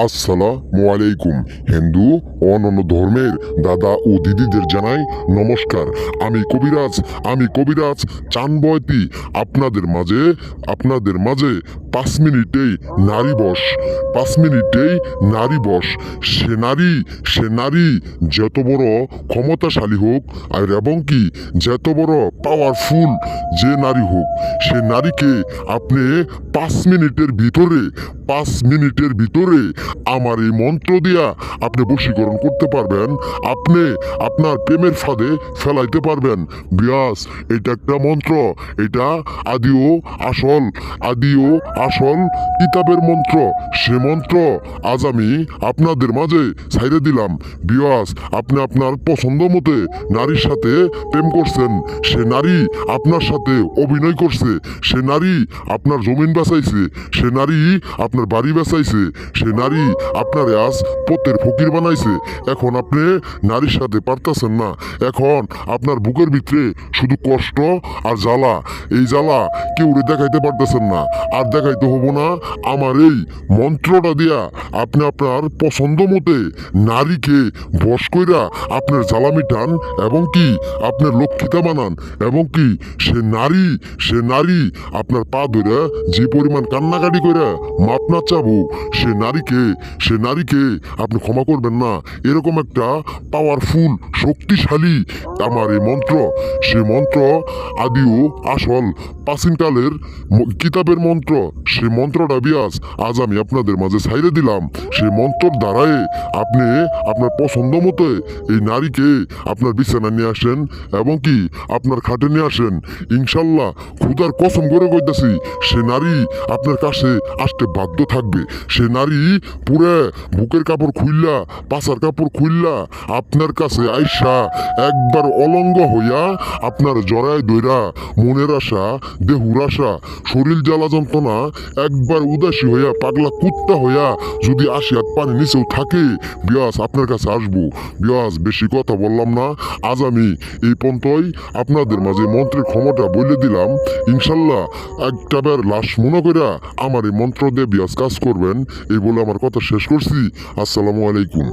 আসসালামু আলাইকুম। হিন্দু ও অন্যান্য ধর্মের দাদা ও দিদিদের জানাই নমস্কার। আমি কবিরাজ চানবয়তি আপনাদের মাঝে 5 মিনিটেই নারী বশ 5 মিনিটেই নারী বশ। সে নারী যত বড় ক্ষমতাশালী হোক আর এবং কি যত বড় পাওয়ারফুল যে নারী হোক, সে নারীকে আপনি 5 মিনিটের ভিতরে আমার এই মন্ত্র দিয়া আপনি বশীকরণ করতে পারবেন। আপনি আপনার প্রেমের ফাঁদে ফেলাইতে পারবেন। বিয়াস, এটা একটা মন্ত্র। এটা আদিও আসল কিতাবের মন্ত্র। সে মন্ত্র আজ আমি আপনাদের মাঝে ছাইরে দিলাম। বিয়াস, আপনি আপনার পছন্দ মতে নারীর সাথে প্রেম করছেন, সে নারী আপনার সাথে অভিনয় করছে, সে নারী আপনার জমিন বাঁচাইছে, সে নারী আপনার বাড়ি বাঁচাইছে, সে নারী আপনার আজ পথের ফকির বানাইছে। এখন আপনি নারীর সাথে পারতেছেন না। এখন আপনার বুকের ভিতরে শুধু কষ্ট আর জ্বালা। এই জ্বালা কেউ দেখাইতে পারতেছেন না, আর দেখাইতে হবো না। আমার এই মন্ত্রটা দিয়া আপনি আপনার পছন্দ মতে নারীকে বশ কইরা আপনার জ্বালা মিটান এবং কি আপনার লক্ষ্মীতা বানান। এবং কি সে নারী আপনার পা ধরে যে পরিমাণ কান্নাকাটি করে মাপ না চাবো, সে নারীকে আপনি ক্ষমা করবেন না। এরকম একটা পাওয়ারফুল শক্তিশালী আমার এই মন্ত্র। সে মন্ত্র আদিও আসল প্রাচীনকালের কিতাবের মন্ত্র। সে মন্ত্রটা বিয়াস আজ আমি আপনাদের মাঝে ছাইরে দিলাম। সে মন্ত্রর দ্বারাই আপনি আপনার পছন্দ মতো এই নারীকে আপনার বিছানা নিয়ে আসেন এবং কি আপনার খাটে নিয়ে আসেন। ইনশাল্লাহ খুদার কসম করে কইতাছি, সে নারী আপনার কাছে আসতে বাধ্য থাকবে। সে নারী পুরে বুকের কাপড় খুললা, পাছার কাপড় খুললা আপনার কাছে আইসা একবার অলঙ্গ হইয়া আপনার জড়ায় দইরা মনের আশা, দেহুর আশা, শরীর জ্বালা যন্ত্রণা একবার উদাসী হইয়া পাগলা কুত্তা হইয়া যদি আসিয়াত পানি নিচেও থাকে, বিয়াস আপনার কাছে আসবো। বিয়াস, বেশি কথা বললাম না। আজ আমি এই পর্যন্তই আপনাদের মাঝে মন্ত্রের ক্ষমতা বলে দিলাম। ইনশাল্লাহ একটাবার লাশ মনে কইরা আমার এই মন্ত্র দিয়ে বিয়াস কাজ করবেন। এই বলে আমার কথা শেষ করছি। আসসালামু আলাইকুম।